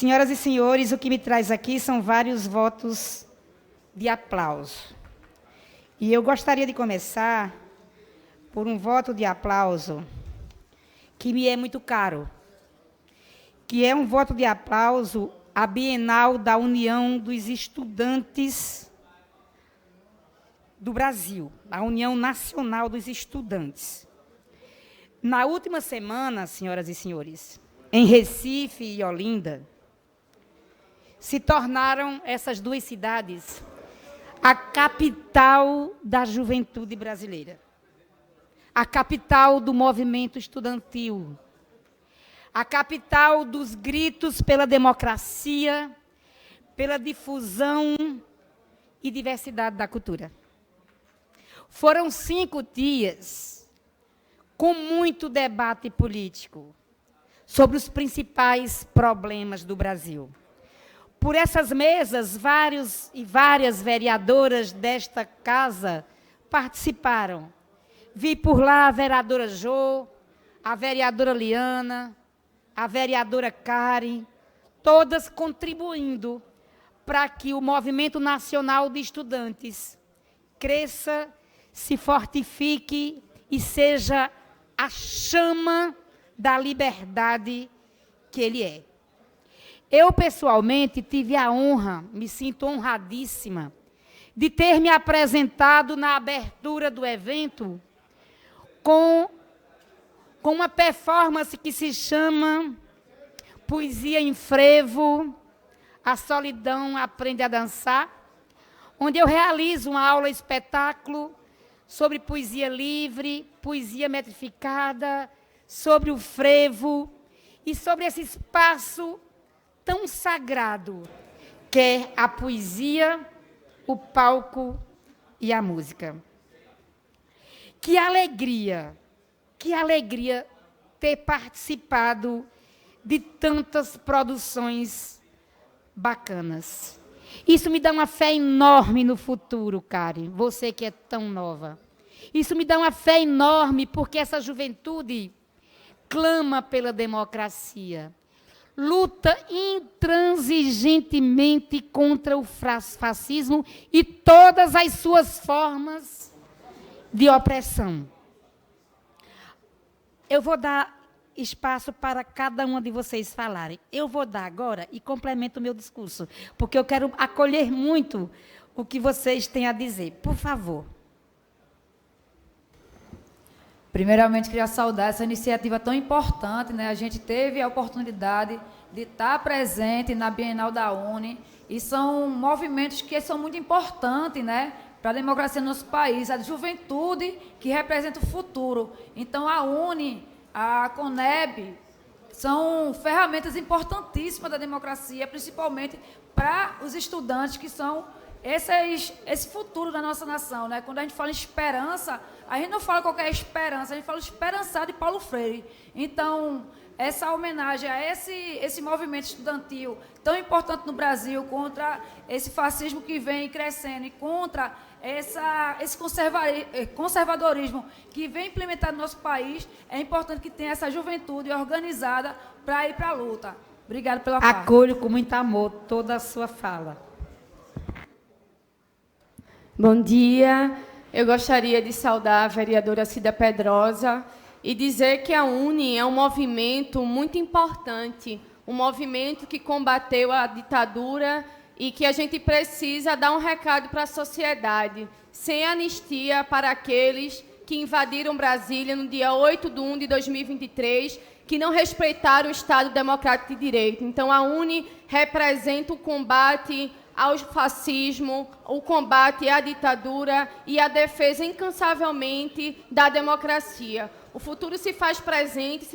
Senhoras e senhores, o que me traz aqui são vários votos de aplauso. E eu gostaria de começar por um voto de aplauso que me é muito caro, que é um voto de aplauso à Bienal da União dos Estudantes do Brasil, a União Nacional dos Estudantes. Na última semana, senhoras e senhores, em Recife e Olinda, se tornaram essas duas cidades a capital da juventude brasileira, a capital do movimento estudantil, a capital dos gritos pela democracia, pela difusão e diversidade da cultura. Foram 5 dias com muito debate político sobre os principais problemas do Brasil. Por essas mesas, vários e várias vereadoras desta casa participaram. Vi por lá a vereadora Jô, a vereadora Liana, a vereadora Karen, todas contribuindo para que o Movimento Nacional de Estudantes cresça, se fortifique e seja a chama da liberdade que ele é. Eu, pessoalmente, tive a honra, me sinto honradíssima, de ter me apresentado na abertura do evento com uma performance que se chama Poesia em Frevo, a solidão aprende a dançar, onde eu realizo uma aula-espetáculo sobre poesia livre, poesia metrificada, sobre o frevo e sobre esse espaço tão sagrado que é a poesia, o palco e a música. Que alegria ter participado de tantas produções bacanas. Isso me dá uma fé enorme no futuro, Karen, você que é tão nova. Isso me dá uma fé enorme, porque essa juventude clama pela democracia, luta intransigentemente contra o fascismo e todas as suas formas de opressão. Eu vou dar espaço para cada uma de vocês falarem. Eu vou dar agora e complemento o meu discurso, porque eu quero acolher muito o que vocês têm a dizer. Por favor. Primeiramente, queria saudar essa iniciativa tão importante, né? A gente teve a oportunidade de estar presente na Bienal da UNE, e são movimentos que são muito importantes, né, para a democracia no nosso país, a juventude que representa o futuro. Então, a UNE, a CONEB, são ferramentas importantíssimas da democracia, principalmente para os estudantes, que são esse futuro da nossa nação, né? Quando a gente fala em esperança, a gente não fala qualquer esperança, a gente fala esperançar de Paulo Freire. Então, essa homenagem a esse movimento estudantil tão importante no Brasil, contra esse fascismo que vem crescendo e contra esse conservadorismo que vem implementado no nosso país, é importante que tenha essa juventude organizada para ir para a luta. Obrigada pela fala. Acolho com muito amor toda a sua fala. Bom dia. Eu gostaria de saudar a vereadora Cida Pedrosa e dizer que a UNE é um movimento muito importante, um movimento que combateu a ditadura e que a gente precisa dar um recado para a sociedade, sem anistia para aqueles que invadiram Brasília no dia 8/1 de 2023, que não respeitaram o Estado Democrático de Direito. Então, a UNE representa o combate ao fascismo, o combate à ditadura e a defesa incansavelmente da democracia. O futuro se faz presente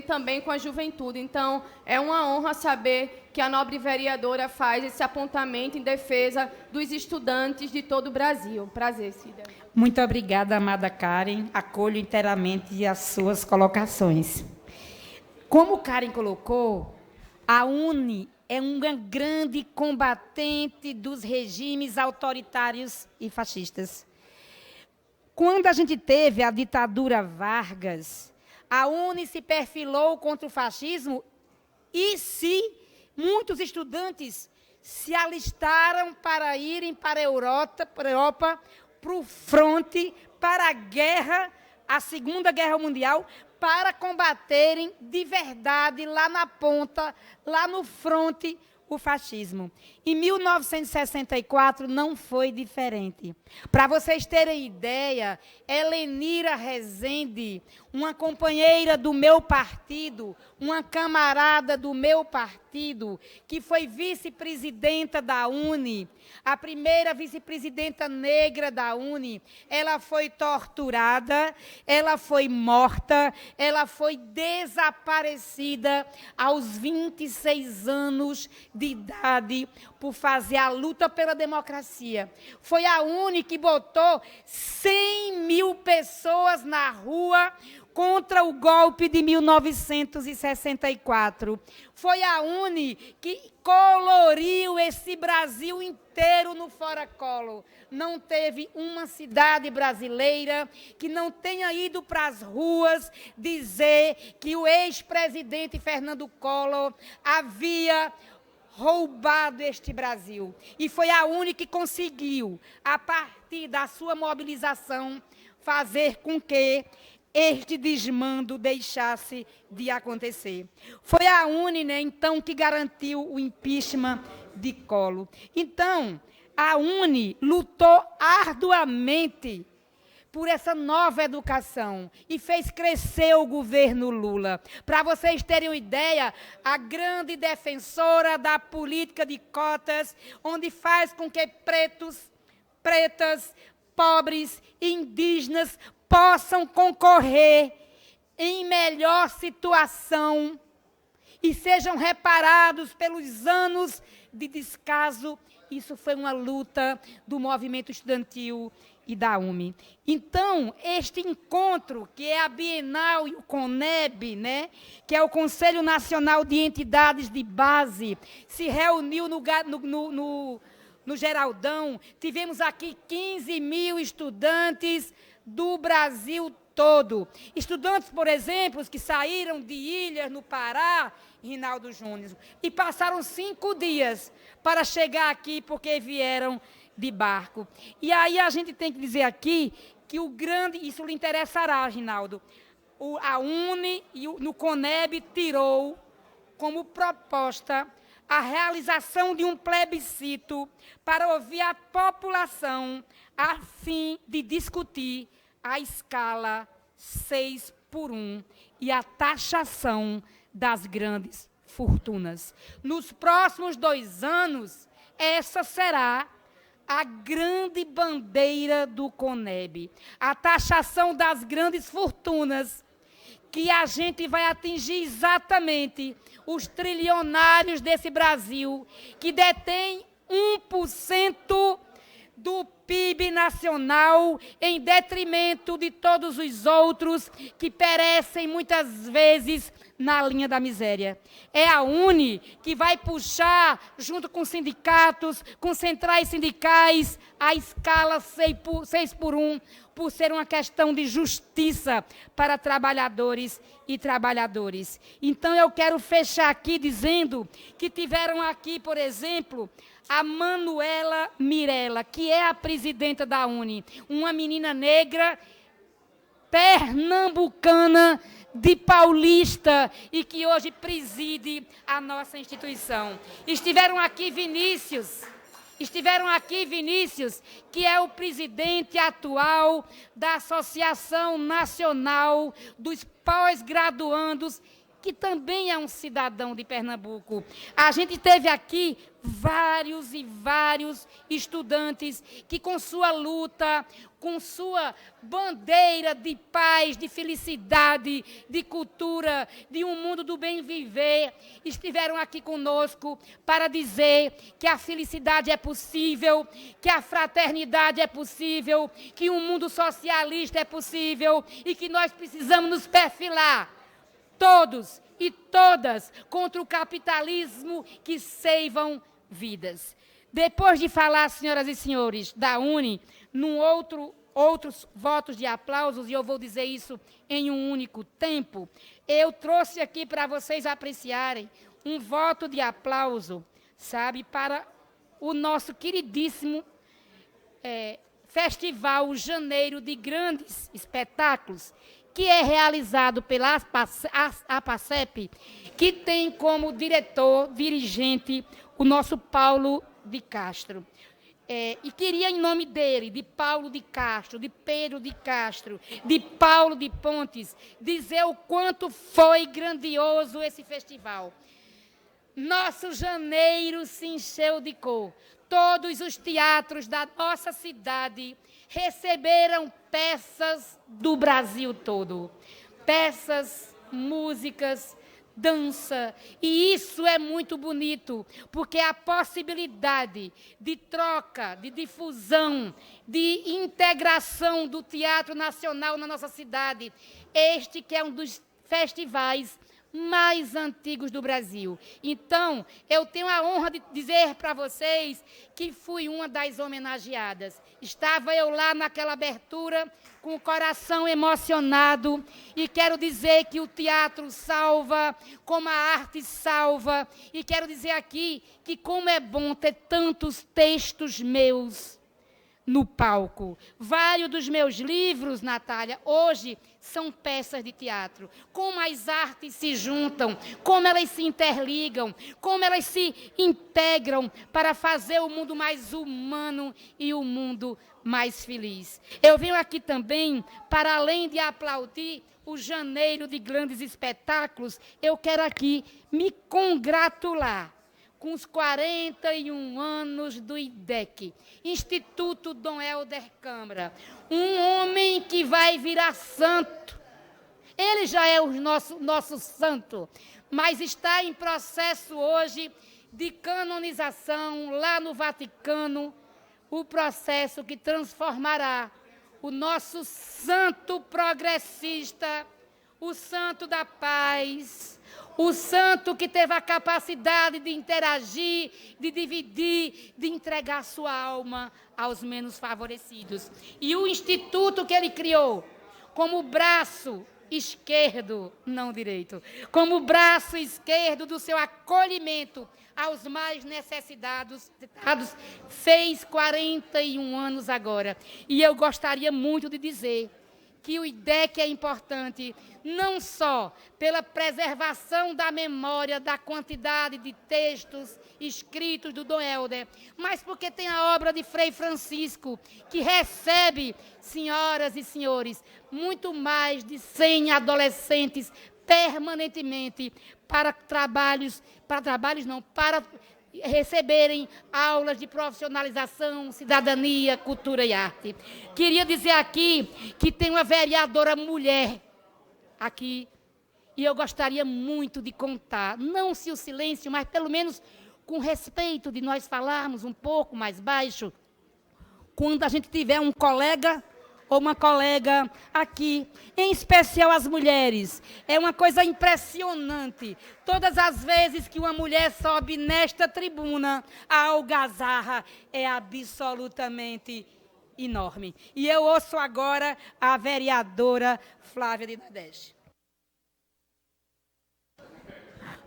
também com a juventude. Então, é uma honra saber que a nobre vereadora faz esse apontamento em defesa dos estudantes de todo o Brasil. Prazer, Cida. Muito obrigada, amada Karen. Acolho inteiramente as suas colocações. Como Karen colocou, a UNE é uma grande combatente dos regimes autoritários e fascistas. Quando a gente teve a ditadura Vargas, a UNE se perfilou contra o fascismo e se muitos estudantes se alistaram para irem para a Europa, para o fronte, para a guerra, a Segunda Guerra Mundial, para combaterem de verdade, lá na ponta, lá no fronte, o fascismo. Em 1964 não foi diferente. Para vocês terem ideia, Helenira Rezende, uma companheira do meu partido, uma camarada do meu partido, que foi vice-presidenta da UNE, a primeira vice-presidenta negra da UNE, ela foi torturada, ela foi morta, ela foi desaparecida aos 26 anos de idade por fazer a luta pela democracia. Foi a UNE que botou 100 mil pessoas na rua contra o golpe de 1964. Foi a UNE que coloriu esse Brasil inteiro no Fora Collor. Não teve uma cidade brasileira que não tenha ido para as ruas dizer que o ex-presidente Fernando Collor havia roubado este Brasil. E foi a UNE que conseguiu, a partir da sua mobilização, fazer com que este desmando deixasse de acontecer. Foi a UNE, então, que garantiu o impeachment de Collor. Então, a UNE lutou arduamente por essa nova educação e fez crescer o governo Lula. Para vocês terem uma ideia, a grande defensora da política de cotas, onde faz com que pretos, pretas, pobres, indígenas possam concorrer em melhor situação e sejam reparados pelos anos de descaso. Isso foi uma luta do movimento estudantil e da UME. Então, este encontro, que é a Bienal e o CONEB, né, que é o Conselho Nacional de Entidades de Base, se reuniu no Geraldão. Tivemos aqui 15 mil estudantes do Brasil todo. Estudantes, por exemplo, que saíram de Ilhas, no Pará, Rinaldo Júnior, e passaram 5 dias para chegar aqui, porque vieram de barco. E aí a gente tem que dizer aqui que o grande, isso lhe interessará, Rinaldo, a UNE e no CONEB tirou como proposta a realização de um plebiscito para ouvir a população a fim de discutir a escala 6x1 e a taxação das grandes fortunas. Nos próximos 2 anos, essa será a grande bandeira do CONEB, a taxação das grandes fortunas, que a gente vai atingir exatamente os trilionários desse Brasil, que detém 1% do PIB nacional, em detrimento de todos os outros que perecem muitas vezes na linha da miséria. É a UNE que vai puxar, junto com sindicatos, com centrais sindicais, a escala 6x1, por ser uma questão de justiça para trabalhadores e trabalhadoras. Então, eu quero fechar aqui dizendo que tiveram aqui, por exemplo, a Manuela Mirella, que é a presidenta da UNE, uma menina negra, pernambucana, de Paulista, e que hoje preside a nossa instituição. Estiveram aqui Vinícius, que é o presidente atual da Associação Nacional dos Pós-Graduandos, que também é um cidadão de Pernambuco. A gente teve aqui vários e vários estudantes que, com sua luta, com sua bandeira de paz, de felicidade, de cultura, de um mundo do bem viver, estiveram aqui conosco para dizer que a felicidade é possível, que a fraternidade é possível, que um mundo socialista é possível e que nós precisamos nos perfilar, todos e todas, contra o capitalismo que ceivam vidas. Depois de falar, senhoras e senhores, da UNE, outros votos de aplausos, e eu vou dizer isso em um único tempo, eu trouxe aqui para vocês apreciarem um voto de aplauso, sabe, para o nosso queridíssimo Festival Janeiro de Grandes Espetáculos, que é realizado pela APACEP, que tem como diretor, dirigente, o nosso Paulo de Castro. E queria, em nome dele, de Paulo de Castro, de Pedro de Castro, de Paulo de Pontes, dizer o quanto foi grandioso esse festival. Nosso janeiro se encheu de cor. Todos os teatros da nossa cidade receberam peças do Brasil todo. Peças, músicas, dança. E isso é muito bonito, porque a possibilidade de troca, de difusão, de integração do Teatro Nacional na nossa cidade, este que é um dos festivais mais antigos do Brasil. Então, eu tenho a honra de dizer para vocês que fui uma das homenageadas. Estava eu lá naquela abertura, com o coração emocionado, e quero dizer que o teatro salva, como a arte salva, e quero dizer aqui que como é bom ter tantos textos meus no palco. Vários dos meus livros, Natália, hoje são peças de teatro. Como as artes se juntam, como elas se interligam, como elas se integram para fazer o mundo mais humano e o mundo mais feliz. Eu venho aqui também, para além de aplaudir o Janeiro de Grandes Espetáculos, eu quero aqui me congratular com os 41 anos do IDEC, Instituto Dom Helder Câmara. Um homem que vai virar santo. Ele já é o nosso santo, mas está em processo hoje de canonização lá no Vaticano, o processo que transformará o nosso santo progressista, o santo da paz, o santo que teve a capacidade de interagir, de dividir, de entregar sua alma aos menos favorecidos. E o instituto que ele criou, como braço esquerdo, não direito, como braço esquerdo do seu acolhimento aos mais necessitados, fez 41 anos agora. E eu gostaria muito de dizer que o IDEC é importante, não só pela preservação da memória, da quantidade de textos escritos do Dom Helder, mas porque tem a obra de Frei Francisco, que recebe, senhoras e senhores, muito mais de 100 adolescentes permanentemente para receberem aulas de profissionalização, cidadania, cultura e arte. Queria dizer aqui que tem uma vereadora mulher aqui, e eu gostaria muito de contar, não se o silêncio, mas pelo menos com respeito de nós falarmos um pouco mais baixo, quando a gente tiver um colega ou uma colega aqui, em especial as mulheres. É uma coisa impressionante. Todas as vezes que uma mulher sobe nesta tribuna, a algazarra é absolutamente enorme. E eu ouço agora a vereadora Flávia de Nordeste.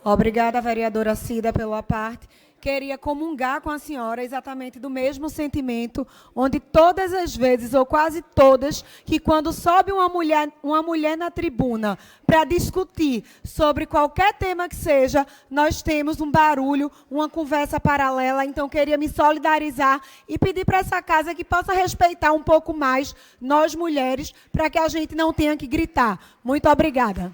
Obrigada, vereadora Cida, pela parte. Queria comungar com a senhora exatamente do mesmo sentimento, onde todas as vezes, ou quase todas, que quando sobe uma mulher na tribuna para discutir sobre qualquer tema que seja, nós temos um barulho, uma conversa paralela. Então, queria me solidarizar e pedir para essa casa que possa respeitar um pouco mais nós mulheres, para que a gente não tenha que gritar. Muito obrigada.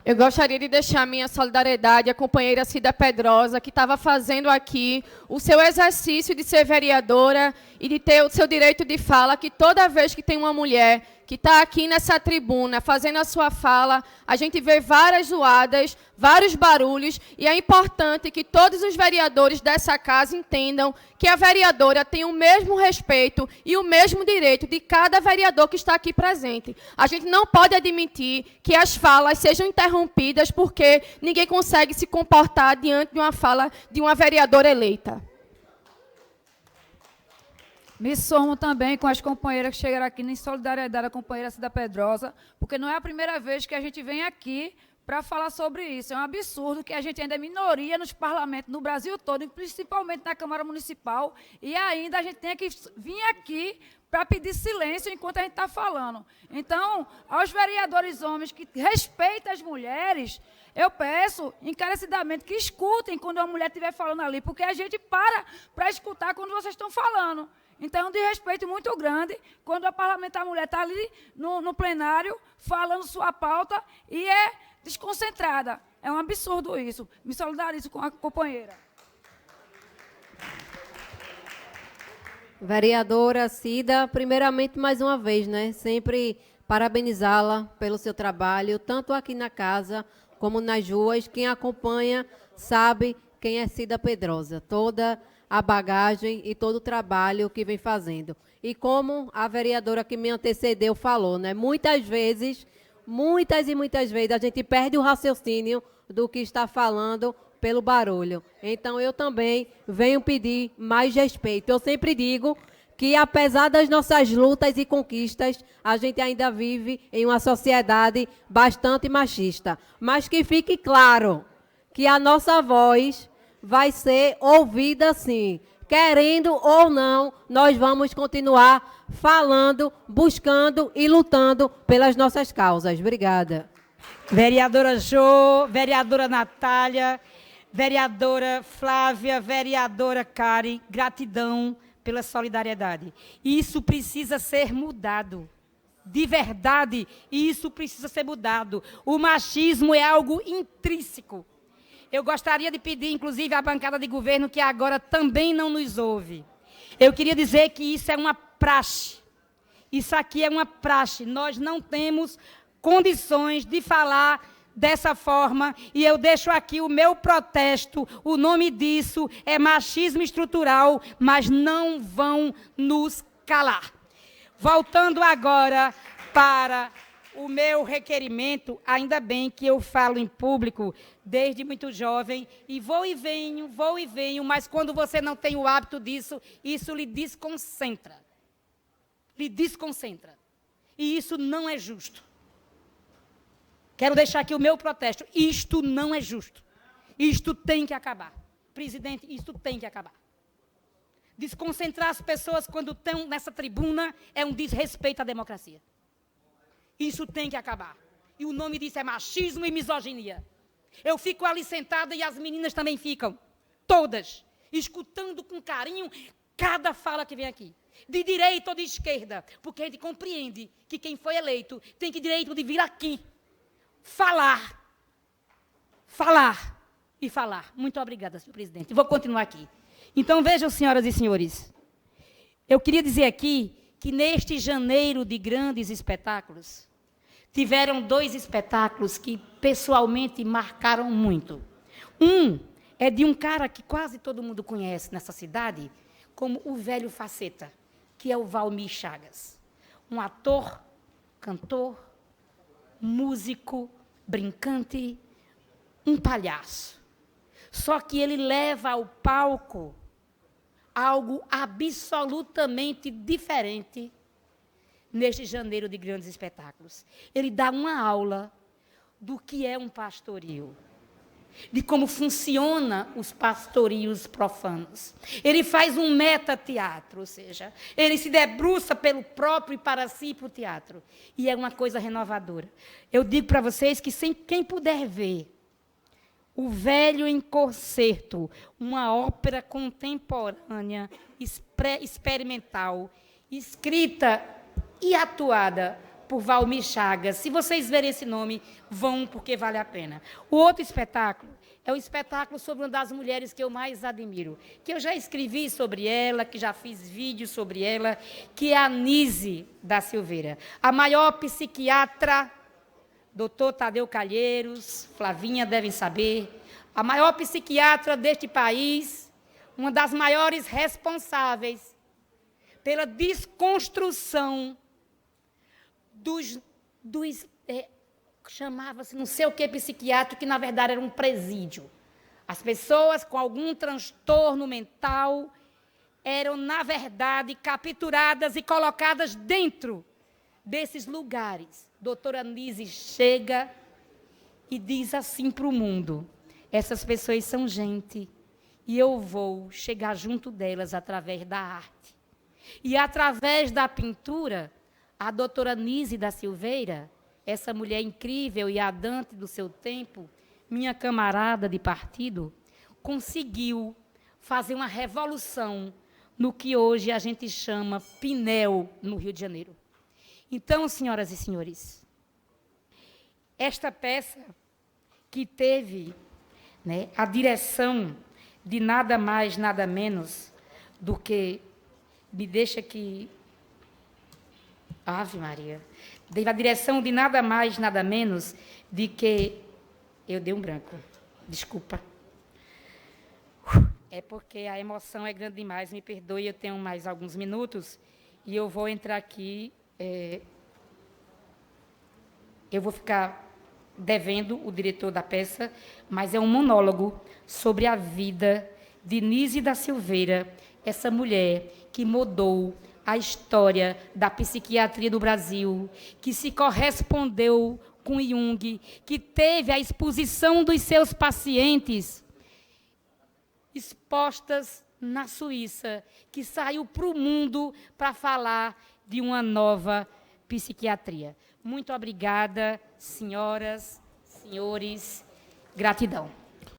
Eu gostaria de deixar minha solidariedade à companheira Cida Pedrosa, que estava fazendo aqui o seu exercício de ser vereadora e de ter o seu direito de fala, que toda vez que tem uma mulher que está aqui nessa tribuna fazendo a sua fala, a gente vê várias zoadas, vários barulhos, e é importante que todos os vereadores dessa casa entendam que a vereadora tem o mesmo respeito e o mesmo direito de cada vereador que está aqui presente. A gente não pode admitir que as falas sejam interrompidas porque ninguém consegue se comportar diante de uma fala de uma vereadora eleita. Me somo também com as companheiras que chegaram aqui em solidariedade à companheira Cida Pedrosa, porque não é a primeira vez que a gente vem aqui para falar sobre isso. É um absurdo que a gente ainda é minoria nos parlamentos, no Brasil todo, principalmente na Câmara Municipal, e ainda a gente tem que vir aqui para pedir silêncio enquanto a gente está falando. Então, aos vereadores homens que respeitam as mulheres, eu peço encarecidamente que escutem quando uma mulher estiver falando ali, porque a gente para escutar quando vocês estão falando. Então, é um desrespeito muito grande quando a parlamentar mulher está ali no plenário, falando sua pauta e é desconcentrada. É um absurdo isso. Me solidarizo com a companheira. Vereadora Cida, primeiramente, mais uma vez, né, sempre parabenizá-la pelo seu trabalho, tanto aqui na casa como nas ruas. Quem acompanha sabe quem é Cida Pedrosa, toda a bagagem e todo o trabalho que vem fazendo. E como a vereadora que me antecedeu falou, né, muitas vezes a gente perde o raciocínio do que está falando pelo barulho. Então, eu também venho pedir mais respeito. Eu sempre digo que, apesar das nossas lutas e conquistas, a gente ainda vive em uma sociedade bastante machista. Mas que fique claro que a nossa voz vai ser ouvida sim. Querendo ou não, nós vamos continuar falando, buscando e lutando pelas nossas causas. Obrigada. Vereadora Jô, vereadora Natália, vereadora Flávia, vereadora Karen, gratidão pela solidariedade. Isso precisa ser mudado. De verdade, isso precisa ser mudado. O machismo é algo intrínseco. Eu gostaria de pedir, inclusive, à bancada de governo, que agora também não nos ouve. Eu queria dizer que isso é uma praxe. Isso aqui é uma praxe. Nós não temos condições de falar dessa forma, e eu deixo aqui o meu protesto. O nome disso é machismo estrutural, mas não vão nos calar. Voltando agora para o meu requerimento, ainda bem que eu falo em público desde muito jovem, e vou e venho, mas quando você não tem o hábito disso, isso lhe desconcentra. Lhe desconcentra. E isso não é justo. Quero deixar aqui o meu protesto. Isto não é justo. Isto tem que acabar. Presidente, isto tem que acabar. Desconcentrar as pessoas quando estão nessa tribuna é um desrespeito à democracia. Isso tem que acabar. E o nome disso é machismo e misoginia. Eu fico ali sentada e as meninas também ficam. Todas. Escutando com carinho cada fala que vem aqui. De direita ou de esquerda. Porque a gente compreende que quem foi eleito tem que direito de vir aqui. Falar. Falar. E falar. Muito obrigada, senhor presidente. Vou continuar aqui. Então, vejam, senhoras e senhores. Eu queria dizer aqui que neste janeiro de grandes espetáculos, tiveram 2 espetáculos que pessoalmente marcaram muito. Um é de um cara que quase todo mundo conhece nessa cidade, como o velho Faceta, que é o Valmir Chagas. Um ator, cantor, músico, brincante, um palhaço. Só que ele leva ao palco algo absolutamente diferente neste janeiro de grandes espetáculos. Ele dá uma aula do que é um pastoril, de como funciona os pastorios profanos. Ele faz um metateatro, ou seja, ele se debruça pelo próprio e para si para o teatro. E é uma coisa renovadora. Eu digo para vocês que quem puder ver O Velho em Concerto, uma ópera contemporânea, experimental, escrita e atuada por Valmir Chagas. Se vocês verem esse nome, vão porque vale a pena. O outro espetáculo é o espetáculo sobre uma das mulheres que eu mais admiro, que eu já escrevi sobre ela, que já fiz vídeos sobre ela, que é a Anísia da Silveira, a maior psiquiatra. Doutor Tadeu Calheiros, Flavinha devem saber, a maior psiquiatra deste país, uma das maiores responsáveis pela desconstrução chamava-se não sei o que psiquiátrico, que na verdade era um presídio. As pessoas com algum transtorno mental eram, na verdade, capturadas e colocadas dentro desses lugares. Doutora Nise chega e diz assim para o mundo: essas pessoas são gente, e eu vou chegar junto delas através da arte. E através da pintura, a doutora Nise da Silveira, essa mulher incrível e ardente do seu tempo, minha camarada de partido, conseguiu fazer uma revolução no que hoje a gente chama Pinel, no Rio de Janeiro. Então, senhoras e senhores, esta peça que teve, né, a direção de nada mais, nada menos do que, me deixa aqui, Ave Maria, teve a direção de nada mais, nada menos de que, eu dei um branco, desculpa. É porque a emoção é grande demais, me perdoe, eu tenho mais alguns minutos, e eu vou entrar aqui, eu vou ficar devendo o diretor da peça, mas é um monólogo sobre a vida de Nise da Silveira, essa mulher que mudou a história da psiquiatria do Brasil, que se correspondeu com Jung, que teve a exposição dos seus pacientes expostas na Suíça, que saiu para o mundo para falar de uma nova psiquiatria. Muito obrigada, senhoras, senhores. Gratidão.